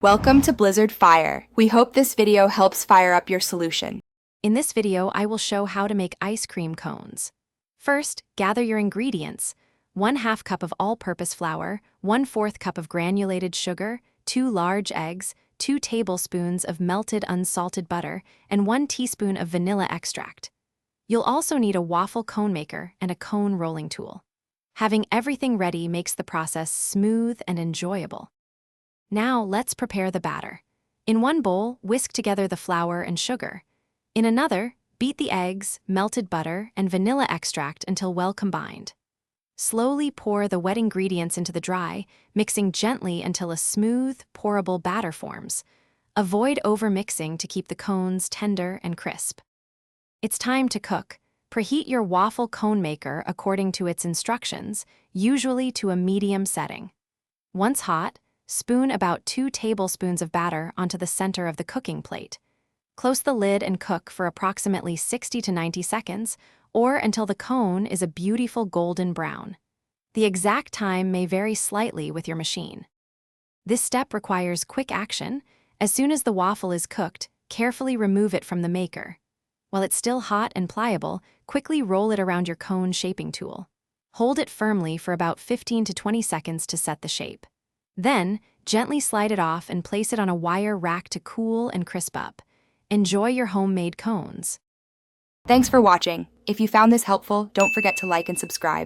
Welcome to Blizzard Fire. We hope this video helps fire up your solution. In this video, I will show how to make ice cream cones. First, gather your ingredients: 1/2 cup of all-purpose flour, 1/4 cup of granulated sugar, 2 large eggs, 2 tablespoons of melted unsalted butter, and 1 teaspoon of vanilla extract. You'll also need a waffle cone maker and a cone rolling tool. Having everything ready makes the process smooth and enjoyable. Now let's prepare the batter. In one bowl, whisk together the flour and sugar. In another, beat the eggs, melted butter, and vanilla extract until well combined. Slowly pour the wet ingredients into the dry, mixing gently until a smooth, pourable batter forms. Avoid overmixing to keep the cones tender and crisp. It's time to cook. Preheat your waffle cone maker according to its instructions, usually to a medium setting. Once hot, spoon about 2 tablespoons of batter onto the center of the cooking plate. Close the lid and cook for approximately 60 to 90 seconds, or until the cone is a beautiful golden brown. The exact time may vary slightly with your machine. This step requires quick action. As soon as the waffle is cooked, carefully remove it from the maker. While it's still hot and pliable, quickly roll it around your cone shaping tool. Hold it firmly for about 15 to 20 seconds to set the shape. Then, gently slide it off and place it on a wire rack to cool and crisp up. Enjoy your homemade cones. Thanks for watching. If you found this helpful, don't forget to like and subscribe.